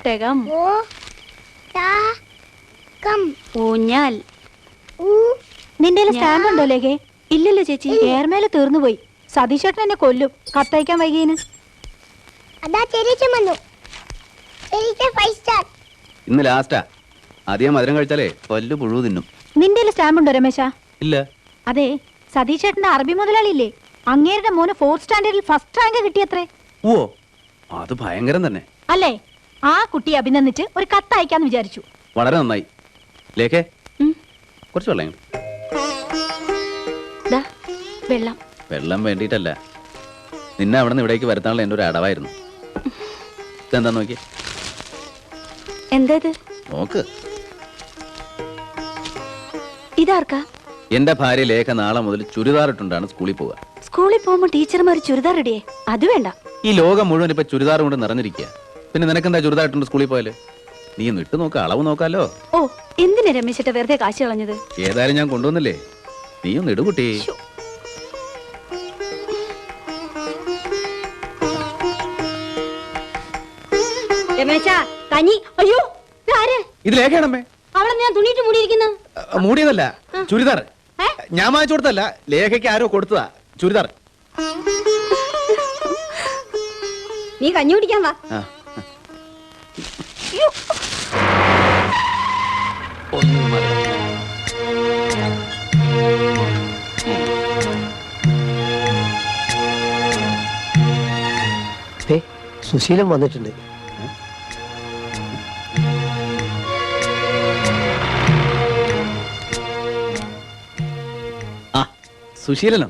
ഒട്ടകം, ഊഞ്ഞാൽ. നിന്റെ സ്റ്റാമ്പ് ഉണ്ടോ ലേഖേ? ഇല്ലല്ലോ ചേച്ചി, എയർമേല് തീർന്നുപോയി. സതീഷേട്ടൻ എന്നെ കൊല്ലും കത്തയക്കാൻ വൈകിന്. ഇന്ന് ലാസ്റ്റാ. അധികം മധുരം കഴിച്ചാലേ പല്ല് പുഴു തിന്നും. നിന്റെ സ്റ്റാമ്പ് ഉണ്ടോ രമേശ? ഇല്ല. അതെ, സതീഷേട്ടന്റെ അറബി മുതലാളിയില്ലേ, അങ്ങേരുടെ മോന് 4th സ്റ്റാൻഡേർഡിൽ ഫസ്റ്റ് റാങ്ക് കിട്ടിയത്രേ. ഓ, അത് ഭയങ്കരം തന്നെ അല്ലേ? ആ കുട്ടിയെ അഭിനന്ദിച്ച് ഒരു കത്തയക്കാന്ന് വിചാരിച്ചു. വളരെ നന്നായി. ലേഖേ, കുറച്ച് വെള്ളം. വെള്ളം വെള്ളം വേണ്ടിയിട്ടല്ല, നിന്നെ അവിടെ നിന്ന് ഇവിടേക്ക് വരുത്താനുള്ള എൻ്റെ ഒരു അടവായിരുന്നു. ഇതെന്താ നോക്കിയേ? എന്താ ഇത്? നോക്ക്. ഇതാർക്കാ? എന്റെ ഭാര്യ ലേഖ നാളെ മുതൽ ചുരിദാർ ഇട്ടുണ്ടാണ് സ്കൂളിൽ പോവുക. സ്കൂളിൽ പോകുമ്പോ ടീച്ചർമാർ ചുരിദാർ ഇടിയേ? അത് വേണ്ട. ഈ ലോകം മുഴുവൻ ഇപ്പൊ ചുരിദാർ കൊണ്ട് നിറഞ്ഞിരിക്കുക. പിന്നെ നിനക്കെന്താ ചുരിദാർ ഇട്ടുണ്ട് സ്കൂളിൽ പോയാല്? നീ ഒന്ന് ഇട്ട് നോക്ക, അളവ് നോക്കാലോ. ഓ, എന്തിനാ രമേശിട്ട് വെറുതെ കാശ് കളഞ്ഞത്? ഏതായാലും ഞാൻ കൊണ്ടുവന്നില്ലേ, നീ ഒന്ന് ഇടുകുട്ടി. അയ്യോ, ഇത് ലേഖയാണമ്മേ. അവളെ ഞാൻ തുണിയിട്ട് മൂടിയിരിക്കുന്നു. മൂടിയതല്ല, ചുരിദാർ. ഞാൻ വാങ്ങിച്ചു കൊടുത്തല്ല, ലേഖയ്ക്ക് ആരോ കൊടുത്തതാ ചുരിദാർ. നീ കഞ്ഞി കുടിക്കാൻ വാ. സുശീലൻ വന്നിട്ടുണ്ട്. സുശീലനോ?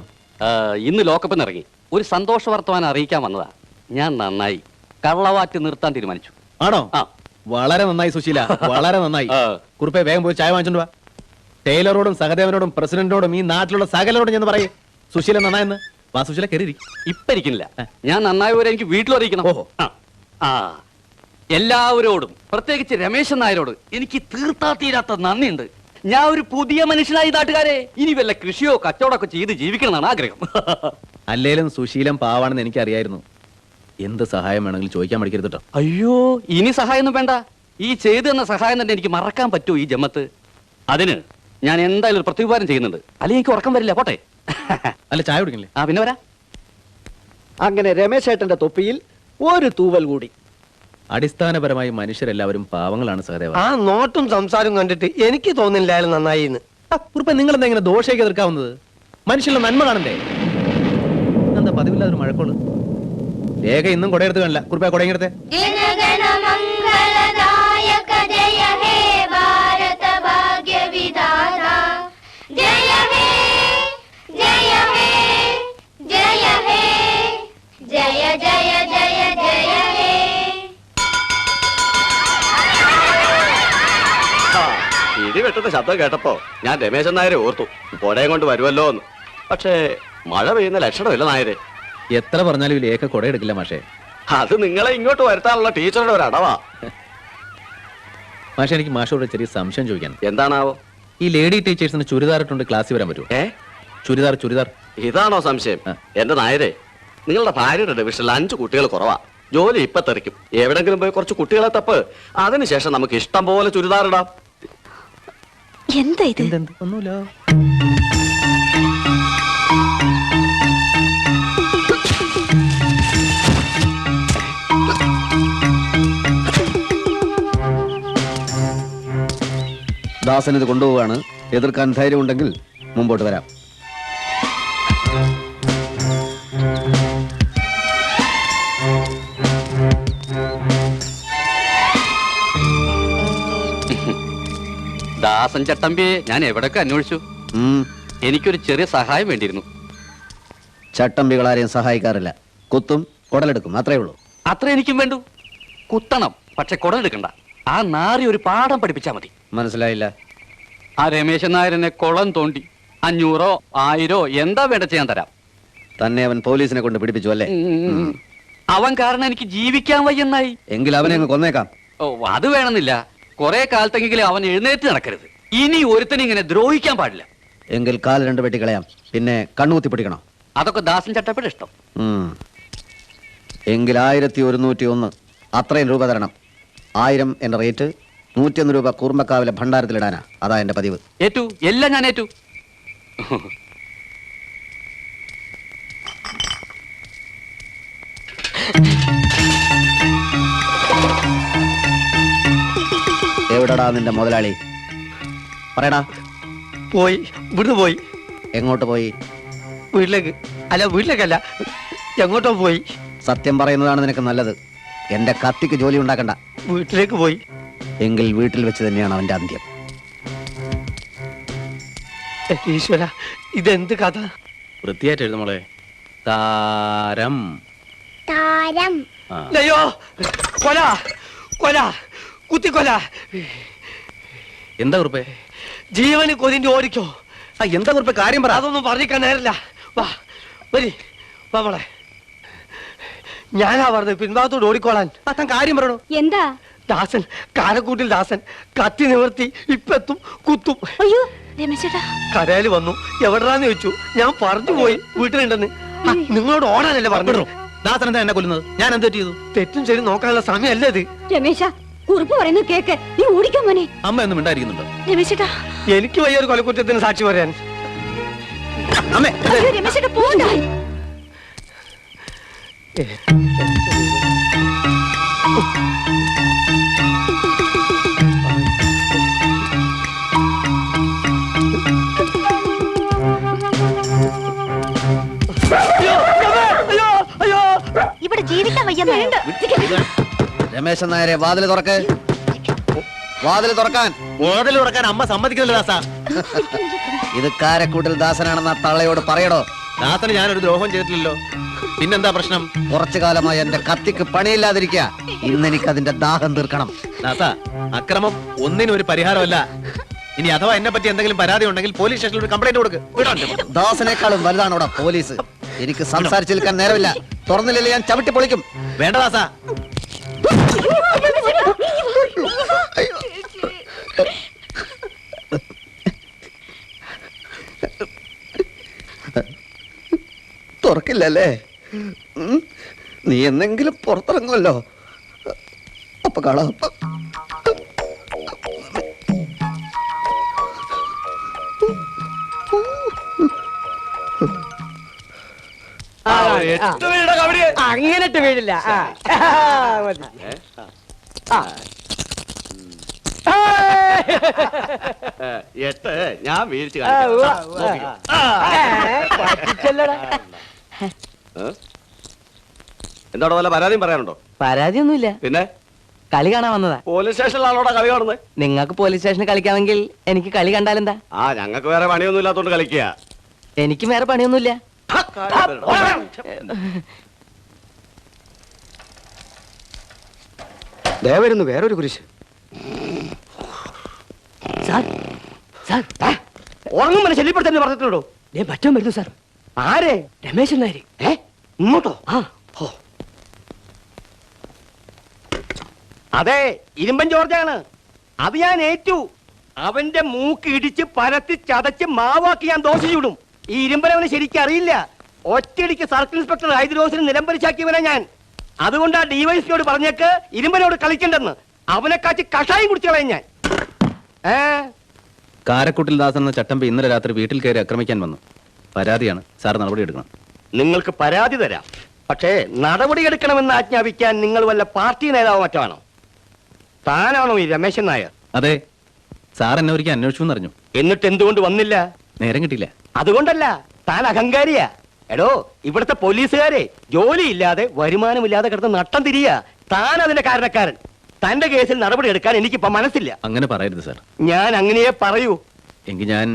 ഇന്ന് ലോക്കപ്പിൽ ഇറങ്ങി ഒരു സന്തോഷ വർത്തമാനം അറിയിക്കാൻ വന്നതാ. ഞാൻ നന്നായി കള്ളവാറ്റ് നിർത്താൻ തീരുമാനിച്ചു. ആണോ? വളരെ നന്നായി സുശീല, വളരെ നന്നായി. കുറുപ്പേ, വേഗം പോയി ചായ വാങ്ങിച്ചോണ്ട് വാ. ടൈലറോടും സഹദേവനോടും പ്രസിഡന്റിനോടും ഈ നാട്ടിലുള്ള സകലരോടും ഞാൻ പറയേ സുശീല നന്നായെന്ന്. വാ സുശീല, കയറി. ഇപ്പൊ ഇരിക്കുന്നില്ല, ഞാൻ നന്നായവരെ എനിക്ക് വീട്ടിലും അറിയിക്കണം. ഓഹോ. എല്ലാവരോടും, പ്രത്യേകിച്ച് രമേശൻ നായരോട് എനിക്ക് തീർത്താ തീരാത്ത നന്ദിയുണ്ട്. ഞാൻ ഒരു പുതിയ മനുഷ്യനായി നാട്ടുകാരെ. ഇനി വല്ല കൃഷിയോ കച്ചവടമൊക്കെ ചെയ്ത് ജീവിക്കണമെന്നാണ് ആഗ്രഹം. അല്ലേലും സുശീലൻ പാവാണെന്ന് എനിക്കറിയായിരുന്നു. എന്ത് സഹായം വേണമെങ്കിലും ചോദിക്കാൻ മടിക്കരുത് കേട്ടോ. അയ്യോ, ഇനി സഹായമൊന്നും വേണ്ട. ഈ ചെയ്തു തന്ന സഹായം തന്നെ എനിക്ക് മറക്കാൻ പറ്റുമോ ഈ ജമ്മത്ത്? അതിന് ഞാൻ എന്തായാലും ഒരു പ്രത്യുപകാരം ചെയ്യുന്നുണ്ട്. അല്ലെങ്കിൽ എനിക്ക് ഉറക്കം വരില്ല. പോട്ടെ. അല്ല, ചായ കുടിക്കില്ലേ? പിന്നെ വരാ. അങ്ങനെ രമേശേട്ടന്റെ തൊപ്പിയിൽ ഒരു തൂവൽ കൂടി. അടിസ്ഥാനപരമായി മനുഷ്യരെല്ലാവരും പാവങ്ങളാണ് സഹദേവ. ആ നോട്ടും സംസാരവും കണ്ടിട്ട് എനിക്ക് തോന്നില്ലായാലും നന്നായി. കുറുപ്പ, നിങ്ങൾ എന്താ ഇങ്ങനെ ദോഷയ്ക്ക് എതിർക്കാവുന്നത്? മനുഷ്യന്റെ നന്മ കാണണ്ടേ? എന്താ പതിവില്ലാതൊരു മഴക്കോള്? ലേഖ ഇന്നും കൊടയെടുത്ത് കാണില്ല. കുറുപ്പ, കൊടയെടുത്തേ. ഇടിവെട്ടുന്ന ശബ്ദം കേട്ടപ്പോ ഞാൻ രമേശൻ നായരെ ഓർത്തു, കൊടയും കൊണ്ട് വരുമല്ലോ എന്ന്. പക്ഷേ മഴ പെയ്യുന്ന ലക്ഷണമില്ല നായരെ. എത്ര പറഞ്ഞാലും ലേഖ കൊടയെടുക്കില്ല മാഷേ. അത് നിങ്ങളെ ഇങ്ങോട്ട് വരുത്താനുള്ള ടീച്ചറുടെ ഒരു അടവാ. മാഷെ, എനിക്ക് മാഷോട് ചെറിയ സംശയം ചോദിക്കാൻ. എന്താണാവോ? ഈ ലേഡി ടീച്ചേഴ്സിന് ചുരിദാർ ഇട്ടുകൊണ്ട് ക്ലാസ്സിൽ വരാൻ പറ്റുമോ? ചുരിദാർ. ഇതാണോ സംശയം? എന്റെ നായരെ, നിങ്ങളുടെ ഭാര്യയുടെ ഡിവിഷനിൽ 5 കുട്ടികൾ കുറവാ. ജോലി ഇപ്പൊ തെറിക്കും. എവിടെങ്കിലും പോയി കുറച്ച് കുട്ടികളെ തപ്പ്. അതിനുശേഷം നമുക്ക് ഇഷ്ടം പോലെ ചുരിദാർ ഇടാം. എന്താ ഇത്? ഒന്നുമില്ല. ദാസൻ ഇത് കൊണ്ടുപോവാണ്. എതിർക്കാൻ ധൈര്യം ഉണ്ടെങ്കിൽ മുമ്പോട്ട് വരാം. ദാസൻ ചട്ടമ്പിയെ ഞാൻ എവിടൊക്കെ അന്വേഷിച്ചു. എനിക്കൊരു ചെറിയ സഹായം വേണ്ടിയിരുന്നു. ചട്ടമ്പികളാരെയും സഹായിക്കാറില്ല. കുത്തും കുടലെടുക്കും, അത്രേ ഉള്ളൂ. അത്ര എനിക്കും വേണ്ടു. കുത്തണം, പക്ഷെ കുടലെടുക്കണ്ട. ആ നാറി ഒരു പാഠം പഠിപ്പിച്ചാ മതി. മനസ്സിലായില്ല. ആ രമേശൻ നായരനെ കുളം തോണ്ടി 500 1000 എന്താ വേണ്ട ചെയ്യാൻ തരാം. തന്നെ അവൻ പോലീസിനെ കൊണ്ട് പിടിപ്പിച്ചു അല്ലേ? അവൻ കാരണം എനിക്ക് ജീവിക്കാൻ വയ്യെന്നായി. എങ്കിൽ അവനെ അങ്ങ് കൊന്നേക്കാം. ഓ, അത് വേണമെന്നില്ല. കുറെ കാലത്തെങ്കിലും അവൻ എഴുന്നേറ്റ് നടക്കരുത്. ഇനി ഒരുത്തനും ഇങ്ങനെ ദ്രോഹിക്കാൻ പാടില്ല. എങ്കിൽ കാൽ 2 വെട്ടിക്കളയാം. പിന്നെ കണ്ണുകുത്തി പിടിക്കണോ? അതൊക്കെ ദാസൻ ചട്ടപ്പിടെ ഇഷ്ടം. എങ്കിൽ 1101 അത്രയും രൂപ തരണം. 1000 എന്റെ റേറ്റ്. 101 രൂപ കൂർമ്മക്കാവിലെ ഭണ്ഡാരത്തിലിടാനാ. അതാ എന്റെ പതിവ്. ഏറ്റു, എല്ലാം ഞാൻ ഏറ്റു. എവിടെടാ നിന്റെ മുതലാളി? പറയടാ. പോയി, ഇവിടുന്ന് പോയി. എങ്ങോട്ട് പോയി? വീട്ടിലേക്ക്. അല്ല, വീട്ടിലേക്കല്ല, എങ്ങോട്ടോ പോയി. സത്യം പറയുന്നതാണ് നിനക്ക് നല്ലത്. എന്റെ കത്തിക്ക് ജോലി ഉണ്ടാക്കണ്ട. വീട്ടിലേക്ക് പോയി. എങ്കിൽ വീട്ടിൽ വെച്ച് തന്നെയാണ് അവന്റെ അന്ത്യം. എന്റെ ഈശ്വര, ഇതെന്ത് കഥ? വൃത്തിയായിട്ട് എഴുതുമോളെ. താരം. താരം. ആ. അയ്യോ, കൊല, കൊല, കുത്തിക്കൊല. എന്താ കുറിപ്പേ? ജീവന് കൊതിന്റെ ഓടിക്കോ. എന്താ കുറിപ്പേ? കാര്യം പറ. അതൊന്നും പറഞ്ഞിക്കാൻ നേരില്ല. വാ, വരി, വാ മോളെ. ഞാനാ പറഞ്ഞത് പിൻഭാഗത്തോട് ഓടിക്കോളാൻ. താൻ കാര്യം പറയണോ? എന്താ? ദാസൻ, കാരക്കൂട്ടിൽ ദാസൻ കത്തി നിവർത്തി ഇപ്പെത്തും, കുത്തും. അയ്യോ രമേശേട്ടാ. കരയില് വന്നു. എവിടാന്ന് ചോദിച്ചു. ഞാൻ പറഞ്ഞു പോയി വീട്ടിലുണ്ടെന്ന്. നിങ്ങളോട് ഓടാനല്ലേ പറഞ്ഞു. ദാസൻ എന്താ എന്നെ കൊല്ലുന്നത്? ഞാൻ എന്ത് ചെയ്തു? തെറ്റും ശരി നോക്കാനുള്ള സമയമല്ലേ ഇത്. രമേശ, കുറിപ്പ് പറയുന്നത് കേക്ക്. നീ ഓടിക്കാൻ മോനെ. അമ്മ ഒന്നും ഉണ്ടായിരിക്കുന്നുണ്ടോ? രമേശേട്ടാ. എനിക്ക് വയ്യൊരു കൊലക്കുറ്റത്തിന് സാക്ഷി പറയാൻ. അമ്മേ, അയ്യോ രമേശേട്ടാ, പോണ്ട. ഇവിടെ ജീവിക്കാൻ വയ്യ. രമേശൻ നായരെ, വാതില് തുറക്ക്. വാതില് തുറക്കാൻ. വാതിൽ തുറക്കാൻ അമ്മ സമ്മതിക്കുന്നില്ല ദാസ. ഇത് കാരക്കൂട്ടിൽ ദാസനാണെന്ന് ആ തള്ളയോട് പറയടോ. ദാസന് ഞാനൊരു ദ്രോഹം ചെയ്തിട്ടില്ലല്ലോ. പിന്നെന്താ പ്രശ്നം? കുറച്ചു കാലമായി എന്റെ കത്തിക്ക് പണിയില്ലാതിരിക്കുക. ഇന്ന് എനിക്ക് അതിന്റെ ദാഹം തീർക്കണം. ദാസ, അക്രമം ഒന്നിനും ഒരു പരിഹാരമല്ല. ഇനി അഥവാ എന്നെ പറ്റി എന്തെങ്കിലും പരാതി ഉണ്ടെങ്കിൽ പോലീസ് സ്റ്റേഷനിൽ ഒരു കംപ്ലൈന്റ് കൊടുക്ക്. ദാസനേക്കാളും വലുതാണോടാ പോലീസ്. എനിക്ക് സംസാരിച്ചു നിൽക്കാൻ നേരമില്ല. തുറന്നില്ലെങ്കിൽ ഞാൻ ചവിട്ടി പൊളിക്കും. വേണ്ട ദാസ. തുറക്കില്ലല്ലേ? നീ എന്തെങ്കിലും പുറത്തിറങ്ങുമല്ലോ. അപ്പൊ കാണാം. അങ്ങനെട്ട് വീഴില്ല. എട്ട് ഞാൻ വീഴ്ച എന്താടോ വല്ല പരാതിയും പറയാനുണ്ടോ? പരാതിയൊന്നുമില്ല. പിന്നെ കളി കാണാൻ വന്നതാ. പോലീസ് സ്റ്റേഷനിലാണോടാ കളി കാണുന്നത്? നിങ്ങൾക്ക് പോലീസ് സ്റ്റേഷനിൽ കളിക്കാമെങ്കിൽ എനിക്ക് കളി കണ്ടാലെന്താ? ആ, ഞങ്ങൾക്ക് വേറെ പണിയൊന്നും ഇല്ലാത്തോണ്ട് കളിക്കുക. എനിക്കും വേറെ പണിയൊന്നുമില്ല. ദേവരുന്നു വേറൊരു കുരിശ്. ഉറങ്ങും ശല്യപ്പെടുത്തന്നെ പറഞ്ഞിട്ടുണ്ടോ? മറ്റോ വരുന്നു സാർ. ആരെ? രമേശൻ നായര്. ഇങ്ങോട്ടോ? അതെ, ഇരുമ്പൻ ജോർജാണ്. അത് ഞാൻ ഏറ്റു. അവന്റെ മൂക്ക് ഇടിച്ച് പരത്തി ചതച്ച് മാവാക്കി ഞാൻ ദോശ ചൂടും. ഈ ഇരുമ്പനവന് ശരിക്കും അറിയില്ല. ഒറ്റയടിക്ക് സർക്കിൾ ഇൻസ്പെക്ടർ ഹൈദ്രോസിന് നിലംപരിച്ചാക്കിയവനാ ഞാൻ. അതുകൊണ്ട് ആ ഡിവൈഎസ്പിയോട് പറഞ്ഞേക്ക് ഇരുമ്പനോട് കളിക്കണ്ടെന്ന്. അവനെ കാച്ചി കഷായം കുടിച്ചു കളയും ഞാൻ. കാരക്കുട്ടിൽ ദാസൻ എന്ന ചട്ടമ്പി ഇന്നലെ രാത്രി വീട്ടിൽ കയറി ആക്രമിക്കാൻ വന്നു. പരാതിയാണ്. സാർ നടപടി എടുക്കണം. നിങ്ങൾക്ക് പരാതി തരാം. പക്ഷേ നടപടി എടുക്കണമെന്ന് ആജ്ഞാപിക്കാൻ നിങ്ങൾ വല്ല പാർട്ടി നേതാവ് മറ്റാണോ? താനാണോ ഈ രമേശൻ നായർ? അതെ, സാർ എന്നെ ഒരിക്കൽ അന്വേഷിച്ചു അറിഞ്ഞു. എന്നിട്ട് എന്തുകൊണ്ട് വന്നില്ല? നേരം കിട്ടിയില്ല. അതുകൊണ്ടല്ല, താൻ അഹങ്കാരിയാ. എടോ, ഇവിടുത്തെ പോലീസുകാരെ ജോലിയില്ലാതെ വരുമാനമില്ലാതെ കിടന്ന് നട്ടം തിരിയാ. താൻ അതിന്റെ കാരണക്കാരൻ. തന്റെ കേസിൽ നടപടി എടുക്കാൻ എനിക്കിപ്പോ മനസ്സില്ല. അങ്ങനെ പറയരുത് സാർ. ഞാൻ അങ്ങനെയേ പറയൂ. എങ്കിൽ ഞാൻ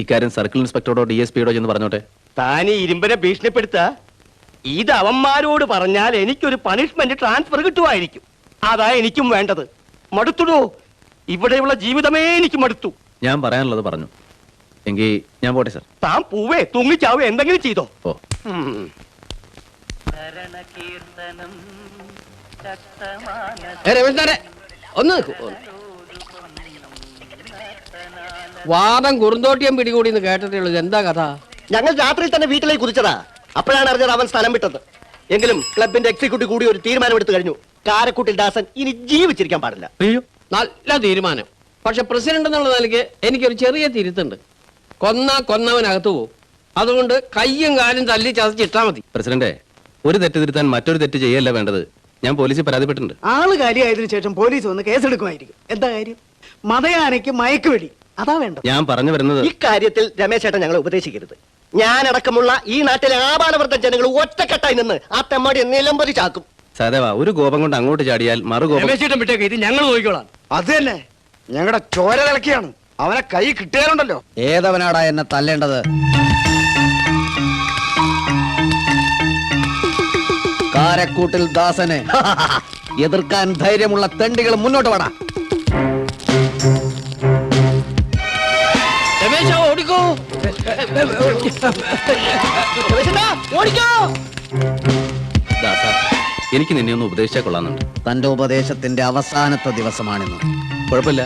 ഇക്കാര്യം സർക്കിൾ ഇൻസ്പെക്ടറോടോ DSPയോടോ എന്ന് പറഞ്ഞോട്ടെ. താൻ ഈ ഇരുമ്പനെ ഭീഷണിപ്പെടുത്ത ഇത് അവന്മാരോട് പറഞ്ഞാൽ എനിക്കൊരു പണിഷ്മെന്റ് ട്രാൻസ്ഫർ കിട്ടുമായിരിക്കും. അതാ എനിക്കും വേണ്ടത്. മടുത്തുടോ, ഇവിടെയുള്ള ജീവിതമേ എനിക്ക് മടുത്തു. ഞാൻ പറയാനുള്ളത് പറഞ്ഞു. എങ്കിൽ ഞാൻ പോട്ടെ സാർ. താൻ പൂവേ തൂങ്ങിച്ചാവേ എന്തെങ്കിലും ചെയ്തോ. ഓ, ഒന്ന് വാദം കുറുന്തോട്ടിയം പിടികൂടി എന്ന് കേട്ടിട്ടുള്ളൂ. എന്താ കഥ? ഞങ്ങൾ രാത്രി തന്നെ വീട്ടിലേക്ക് കുതിച്ചതാ. അപ്പോഴാണ് അറിഞ്ഞത് അവൻ സ്ഥലം വിട്ടത്. എങ്കിലും ക്ലബിന്റെ എക്സിക്യൂട്ടീവ് കൂടി ഒരു തീരുമാനമെടുത്തു കഴിഞ്ഞു. കാരക്കുട്ടിൽ ദാസൻ ഇനി ജീവിച്ചിരിക്കാൻ പാടില്ല. അയ്യോ, നല്ല തീരുമാനം. പക്ഷെ പ്രസിഡന്റ് എന്നുള്ള നിലയ്ക്ക് എനിക്കൊരു ചെറിയ തിരുത്തുണ്ട്. കൊന്നവനകത്തു പോകും. അതുകൊണ്ട് കയ്യും കാലും തല്ലി ചതച്ചിട്ടാ മതി. പ്രസിഡന്റ്, ഒരു തെറ്റ് തിരുത്താൻ മറ്റൊരു തെറ്റ് ചെയ്യല്ല വേണ്ടത്. ഞാൻ പോലീസിൽ പരാതിപ്പെട്ടിട്ടുണ്ട്. ആള് കാര്യമായതിനു ശേഷം പോലീസ് വന്ന് കേസെടുക്കുമായിരിക്കും. എന്താ കാര്യം? മതയാനയ്ക്ക് മയക്കുവെടി, അതാ വേണ്ടത്. ഞാൻ പറഞ്ഞു വരുന്നത് ഇക്കാര്യത്തിൽ രമേശ് ചേട്ടൻ ഞങ്ങളെ ഉപദേശിക്കരുത്. ഞാനടക്കമുള്ള ഈ നാട്ടിലെ ആപാലവൃദ്ധ ജനങ്ങൾ ഒറ്റക്കെട്ടായി നിന്ന് ആ തെമ്മാടി നിലംപതി ചാക്കും. സഹദേവ, ഒരു കോപം കൊണ്ട് അങ്ങോട്ട് ചാടിയാൽ മറുകോപം. രമേശേട്ടൻ വിട്ടേക്ക്, ഇത് ഞങ്ങൾ നോക്കിക്കോളാം. അത് തന്നെ, ഞങ്ങളുടെ ചോര തിളക്കിയാണ്. അവനെ കൈ കിട്ടിയാലുണ്ടല്ലോ. ഏതവനാടാ എന്നെ തല്ലേണ്ടത്? കാരക്കൂട്ടിൽ ദാസനെ എതിർക്കാൻ ധൈര്യമുള്ള തെണ്ടികൾ മുന്നോട്ട് വേണം. രമേശ ഓടിക്കോ. ദാസ, എനിക്ക് നിന്നെ ഒന്ന് ഉപദേശിച്ചാൽ കൊള്ളാന്നുണ്ട്. തന്റെ ഉപദേശത്തിന്റെ അവസാനത്തെ ദിവസമാണിന്ന്. കുഴപ്പമില്ല,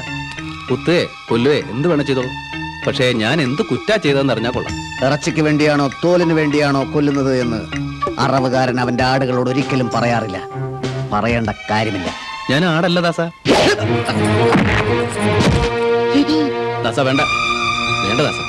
കുത്തുകയെ കൊല്ലുകയെ എന്ത് വേണം ചെയ്തോളൂ. പക്ഷേ ഞാൻ എന്ത് കുറ്റാ ചെയ്തതെന്ന് അറിഞ്ഞാൽ കൊള്ളാം. ഇറച്ചിക്ക് വേണ്ടിയാണോ തോലിന് വേണ്ടിയാണോ കൊല്ലുന്നത് എന്ന് അറവുകാരൻ അവന്റെ ആടുകളോട് ഒരിക്കലും പറയാറില്ല. പറയേണ്ട കാര്യമില്ല. ഞാൻ ആടല്ല ദാസ. ദാസ വേണ്ട, വേണ്ട ദാസ.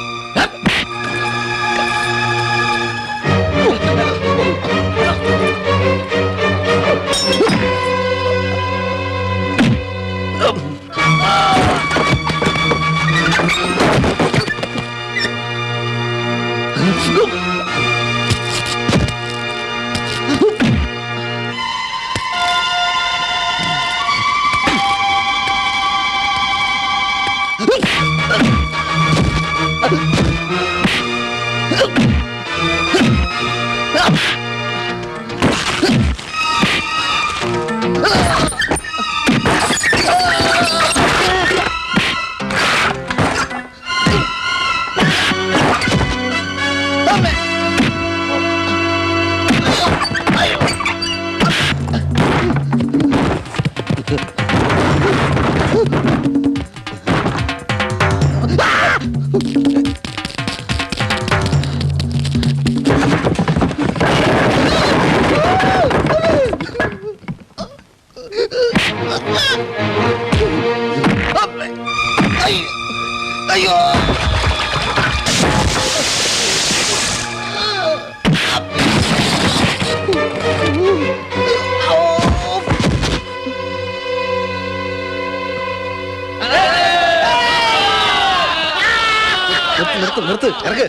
നിർത്ത്, ഇറക്ക്.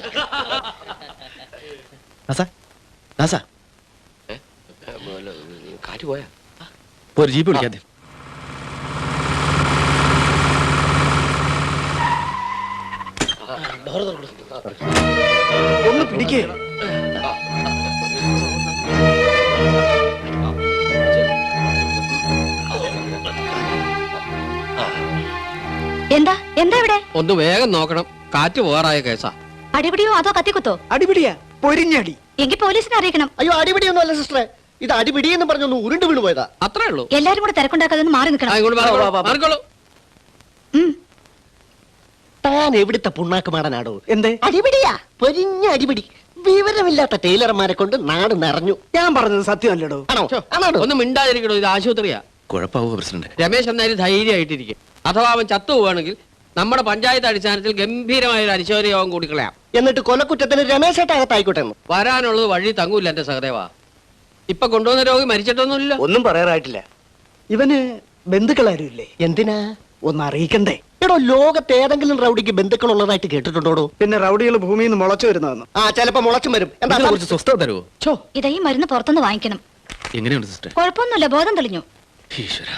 ദാസ, ദാസ, കാറ്റ് പോയാ ഒരു ജീപ്പ് വിളിക്കാതെ. ഒന്ന് പിടിക്കേ. എന്താ എന്താ ഇവിടെ? ഒന്ന് വേഗം നോക്കണം, കാറ്റ് പോകാറായ കേസാ. അടിപിടിയോ അതോ കത്തിക്കുത്തോ? അടിപിടിയാ, പൊരിഞ്ഞടി. എങ്കിൽ പോലീസിനെ അറിയിക്കണം. അയ്യോ, അടിപിടിയൊന്നും അല്ല സിസ്റ്ററെ. ഇത് അടിപിടി എന്ന് പറഞ്ഞൊന്ന് ഉരുണ്ട് വീണ് പോയതാ. അത്രേ ഉള്ളൂ. എല്ലാരും കൂടെ തിരക്കുണ്ടാക്കാതെ മാറി നിൽക്കണം. മാറിക്കോളൂ. താൻ എവിടുത്തെ പുണ്ണാക്കുമാടനാടോ? എന്തേ? അടിപിടിയാ, പൊരിഞ്ഞ അടിപിടി. വിവരമില്ലാത്ത ടൈലർമാരെ കൊണ്ട് നാട് നിറഞ്ഞു. ഞാൻ പറഞ്ഞത് സത്യമല്ലടോ. ആണോ? ആണോ? ഒന്ന് മിണ്ടാതിരിക്കണോ, ഇത് ആശുപത്രിയാ. കുഴപ്പമാവോ പ്രസിഡന്റ്? രമേശ് എന്നാലും ധൈര്യമായിട്ടിരിക്കും. അഥവാ അവൻ ചത്തുപോവാണെങ്കിൽ നമ്മുടെ പഞ്ചായത്ത് അടിസ്ഥാനത്തിൽ ഗംഭീരമായ ഒരു അനുശോചന യോഗം കൂടി കളയാം. എന്നിട്ട് കൊലക്കുറ്റത്തിന് രമേശേട്ടകത്തായിക്കോട്ടെ. വരാനുള്ളത് വഴി തങ്ങൂല്ല എന്റെ സഹദേവ. ഇപ്പൊ കൊണ്ടുവന്ന രോഗി മരിച്ചിട്ടൊന്നുമില്ല. ഒന്നും പറയാറായിട്ടില്ല. ഇവന് ബന്ധുക്കളാരും ഇല്ലേ? എന്തിനാ? ഒന്ന് അറിയിക്കണ്ടേ? എടോ, ലോകത്ത് ഏതെങ്കിലും റൗഡിക്ക് ബന്ധുക്കൾ ഉള്ളതായിട്ട് കേട്ടിട്ടുണ്ടോ? പിന്നെ റൗഡികൾ ഭൂമിയിൽ നിന്ന് മുളച്ചു വരുന്നതെന്ന്. ആ, ചിലപ്പോ മുളച്ചും വരും. എന്താ ഇതിനെ കുറിച്ച് സ്വസ്ഥത തരുമോ? ഇതേ മരുന്ന് പുറത്തുനിന്ന് വാങ്ങിക്കണം. എങ്ങനെയുണ്ട് സിസ്റ്റർ? കുഴപ്പമൊന്നുമില്ല, ബോധം തെളിഞ്ഞു. ഈശ്വര,